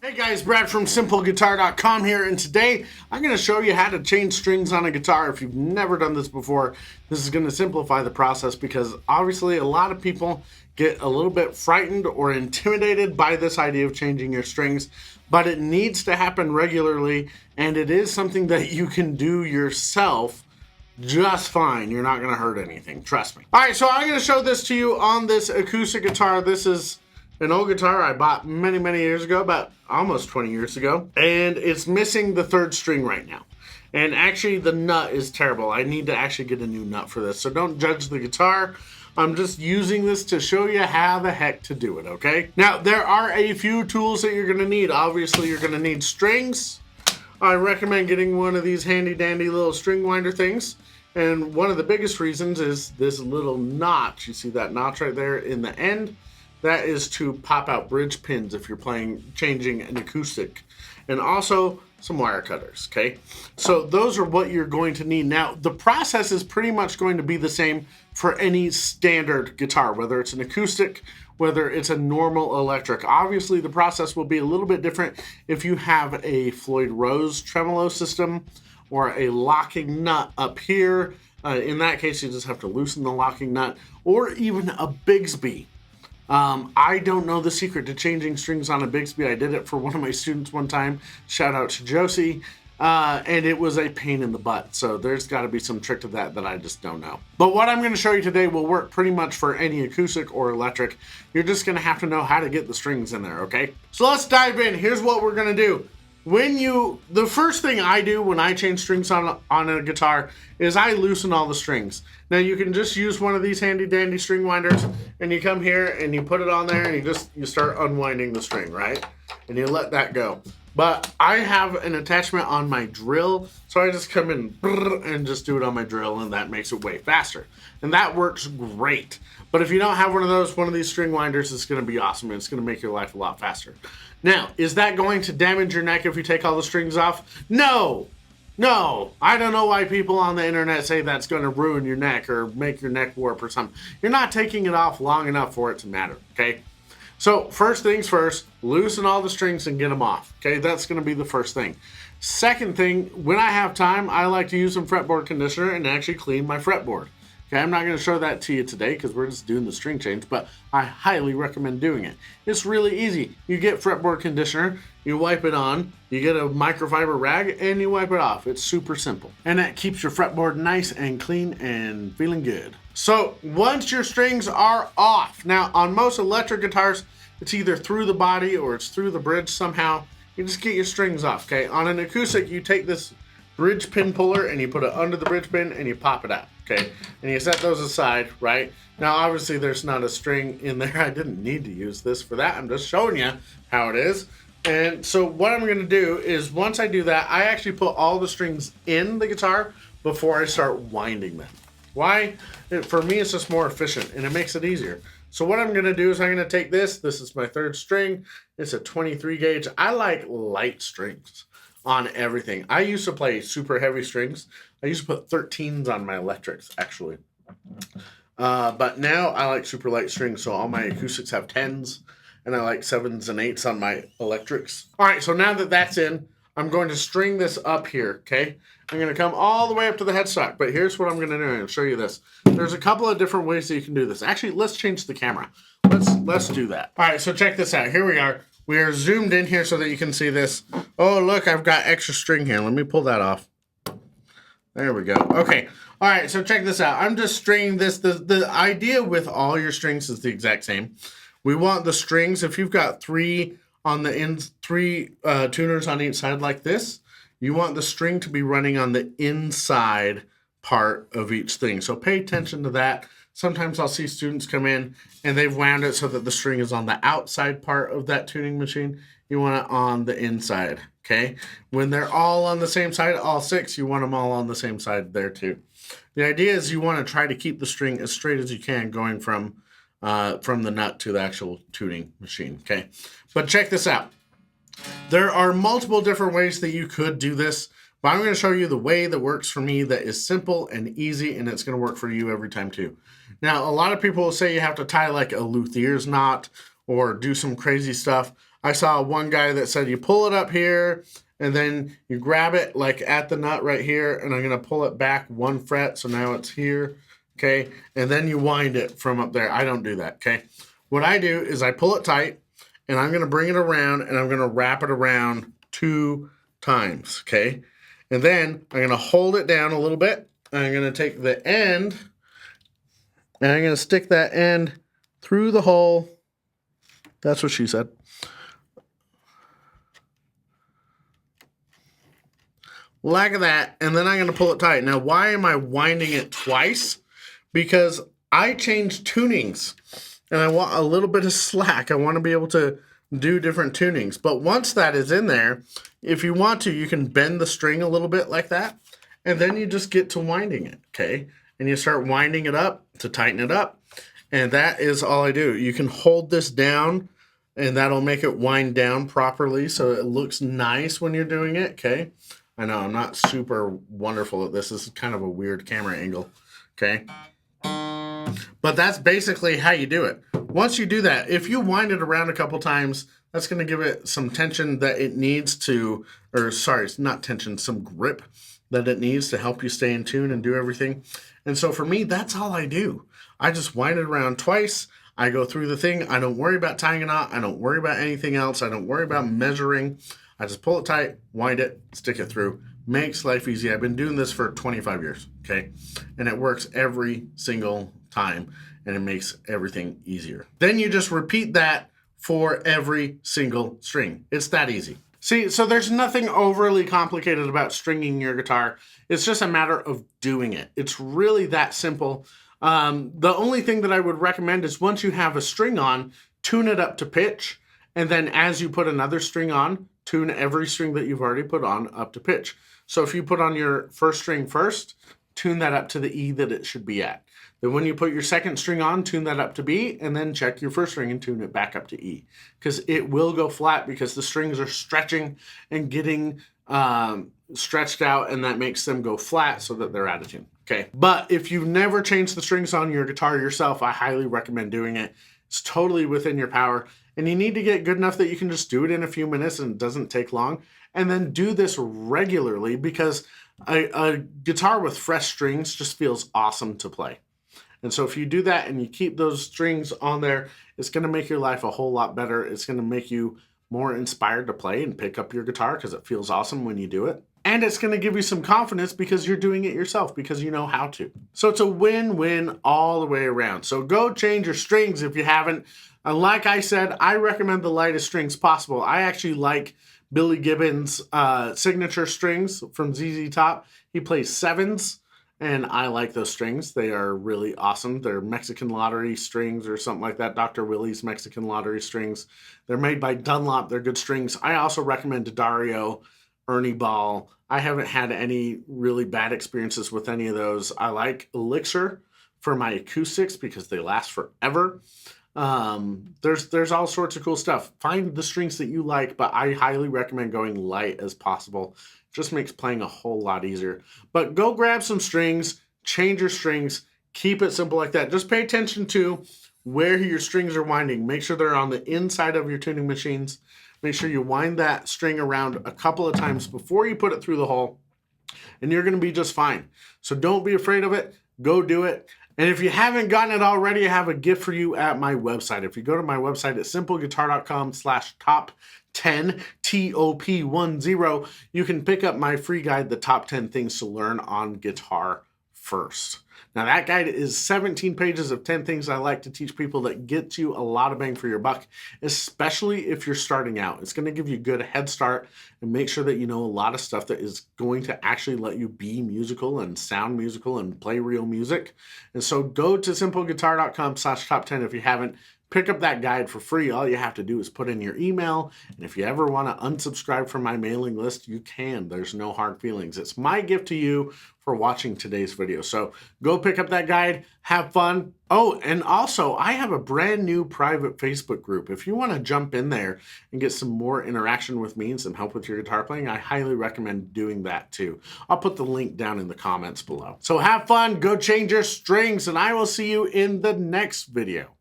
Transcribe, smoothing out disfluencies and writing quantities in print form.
Hey guys, Brad from SimpleGuitar.com here, and today I'm going to show you how to change strings on a guitar. If you've never done this before, this is going to simplify the process because obviously a lot of people get a little bit frightened or intimidated by this idea of changing your strings, but it needs to happen regularly, and it is something that you can do yourself just fine. You're not going to hurt anything, trust me. All right, so I'm going to show this to you on this acoustic guitar. This is an old guitar I bought many years ago, about almost 20 years ago, and it's missing the third string right now. And actually the nut is terrible. I need to actually get a new nut for this, so don't judge the guitar. I'm just using this to show you how the heck to do it, okay? Now, there are a few tools that you're gonna need. Obviously, you're gonna need strings. I recommend getting one of these handy dandy little string winder things. And one of the biggest reasons is this little notch. You see that notch right there in the end? That is to pop out bridge pins if you're changing an acoustic. And also some wire cutters, okay? So those are what you're going to need. Now, the process is pretty much going to be the same for any standard guitar, whether it's an acoustic, whether it's a normal electric. Obviously, the process will be a little bit different if you have a Floyd Rose tremolo system or a locking nut up here. In that case, you just have to loosen the locking nut, or even a Bigsby. I don't know the secret to changing strings on a Bigsby. I did it for one of my students one time. Shout out to Josie. And it was a pain in the butt. So there's got to be some trick to that I just don't know. But what I'm going to show you today will work pretty much for any acoustic or electric. You're just going to have to know how to get the strings in there, okay? So let's dive in. Here's what we're going to do. The first thing I do when I change strings on a guitar is I loosen all the strings. Now you can just use one of these handy dandy string winders, and you come here and you put it on there and you start unwinding the string, right? And you let that go. But I have an attachment on my drill, so I just come in and just do it on my drill, and that makes it way faster. And that works great. But if you don't have one of these string winders, it's going to be awesome, and it's going to make your life a lot faster. Now, is that going to damage your neck if you take all the strings off? No! No! I don't know why people on the internet say that's going to ruin your neck or make your neck warp or something. You're not taking it off long enough for it to matter, okay? So, first things first, loosen all the strings and get them off, okay? That's going to be the first thing. Second thing, when I have time, I like to use some fretboard conditioner and actually clean my fretboard. Okay, I'm not going to show that to you today because we're just doing the string change, but I highly recommend doing it. It's really easy. You get fretboard conditioner, you wipe it on, you get a microfiber rag, and you wipe it off. It's super simple. And that keeps your fretboard nice and clean and feeling good. So once your strings are off, now on most electric guitars, it's either through the body or it's through the bridge somehow. You just get your strings off, okay? On an acoustic, you take this bridge pin puller and you put it under the bridge pin and you pop it out, okay? And you set those aside, right? Now, obviously, there's not a string in there. I didn't need to use this for that. I'm just showing you how it is. And so what I'm going to do is once I do that, I actually put all the strings in the guitar before I start winding them. Why? For me, it's just more efficient and it makes it easier. So what I'm going to do is I'm going to take this. This is my third string. It's a 23 gauge. I like light strings on everything. I used to play super heavy strings. I used to put 13s on my electrics, actually. But now I like super light strings, so all my acoustics have 10s, and I like 7s and 8s on my electrics. All right, so now that that's in, I'm going to string this up here, okay? I'm going to come all the way up to the headstock, but here's what I'm going to do. I'm going to show you this. There's a couple of different ways that you can do this. Actually, let's change the camera. Let's do that. All right, so check this out. Here we are. We are zoomed in here so that you can see this. Oh, look, I've got extra string here. Let me pull that off. There we go. Okay. All right, so check this out. I'm just stringing this. The idea with all your strings is the exact same. We want the strings, if you've got three on the ends, three tuners on each side like this, you want the string to be running on the inside part of each thing. So pay attention to that. Sometimes I'll see students come in and they've wound it so that the string is on the outside part of that tuning machine. You want it on the inside, okay? When they're all on the same side, all six, you want them all on the same side there too. The idea is you want to try to keep the string as straight as you can going from the nut to the actual tuning machine, okay? But check this out. There are multiple different ways that you could do this, but I'm going to show you the way that works for me that is simple and easy, and it's going to work for you every time too. Now, a lot of people will say you have to tie like a luthier's knot or do some crazy stuff. I saw one guy that said you pull it up here and then you grab it like at the nut right here, and I'm going to pull it back 1 fret, so now it's here, okay? And then you wind it from up there. I don't do that, okay? What I do is I pull it tight, and I'm going to bring it around, and I'm going to wrap it around 2 times, okay? And then I'm going to hold it down a little bit, and I'm going to take the end, and I'm going to stick that end through the hole. That's what she said. Like that, and then I'm going to pull it tight. Now, why am I winding it twice? Because I changed tunings, and I want a little bit of slack. I want to be able to do different tunings. But once that is in there, if you want to, you can bend the string a little bit like that, and then you just get to winding it, okay? And you start winding it up to tighten it up, and that is all I do. You can hold this down, and that'll make it wind down properly so it looks nice when you're doing it, okay? I know I'm not super wonderful at this. This is kind of a weird camera angle, okay? But that's basically how you do it. Once you do that, if you wind it around a couple times, that's going to give it some tension that it needs to, or sorry, it's not tension, some grip that it needs to help you stay in tune and do everything. And so for me, that's all I do. I just wind it around twice. I go through the thing. I don't worry about tying a knot. I don't worry about anything else. I don't worry about measuring. I just pull it tight, wind it, stick it through. Makes life easy. I've been doing this for 25 years, okay? And it works every single time, and it makes everything easier. Then you just repeat that for every single string. It's that easy. See, so there's nothing overly complicated about stringing your guitar. It's just a matter of doing it. It's really that simple. The only thing that I would recommend is once you have a string on, tune it up to pitch, and then as you put another string on, tune every string that you've already put on up to pitch. So if you put on your first string first, tune that up to the E that it should be at. Then when you put your second string on, tune that up to B, and then check your first string and tune it back up to E. Because it will go flat because the strings are stretching and getting stretched out, and that makes them go flat so that they're out of tune. Okay, but if you've never changed the strings on your guitar yourself, I highly recommend doing it. It's totally within your power. And you need to get good enough that you can just do it in a few minutes and it doesn't take long. And then do this regularly because a guitar with fresh strings just feels awesome to play. And so if you do that and you keep those strings on there, it's going to make your life a whole lot better. It's going to make you more inspired to play and pick up your guitar because it feels awesome when you do it. And it's going to give you some confidence because you're doing it yourself because you know how to. So it's a win-win all the way around. So go change your strings if you haven't. And like I said, I recommend the lightest strings possible. I actually like Billy Gibbons' signature strings from ZZ Top. He plays 7s, and I like those strings. They are really awesome. They're Mexican Lottery strings or something like that. Dr. Willie's Mexican Lottery strings. They're made by Dunlop. They're good strings. I also recommend Dario, Ernie Ball. I haven't had any really bad experiences with any of those. I like Elixir for my acoustics because they last forever. There's all sorts of cool stuff. Find the strings that you like, but I highly recommend going light as possible. It just makes playing a whole lot easier. But go grab some strings, change your strings, keep it simple like that. Just pay attention to where your strings are winding. Make sure they're on the inside of your tuning machines. Make sure you wind that string around a couple of times before you put it through the hole, and you're going to be just fine. So don't be afraid of it. Go do it. And if you haven't gotten it already, I have a gift for you at my website. If you go to my website at simpleguitar.com/top10, TOP10, you can pick up my free guide, The Top 10 Things to Learn on Guitar First. Now that guide is 17 pages of 10 things I like to teach people that get you a lot of bang for your buck, especially if you're starting out. It's going to give you a good head start and make sure that you know a lot of stuff that is going to actually let you be musical and sound musical and play real music. And so go to simpleguitar.com/top10 if you haven't. Pick up that guide for free. All you have to do is put in your email. And if you ever want to unsubscribe from my mailing list, you can. There's no hard feelings. It's my gift to you for watching today's video. So go pick up that guide. Have fun. Oh, and also I have a brand new private Facebook group. If you want to jump in there and get some more interaction with me and some help with your guitar playing, I highly recommend doing that too. I'll put the link down in the comments below. So have fun, go change your strings, and I will see you in the next video.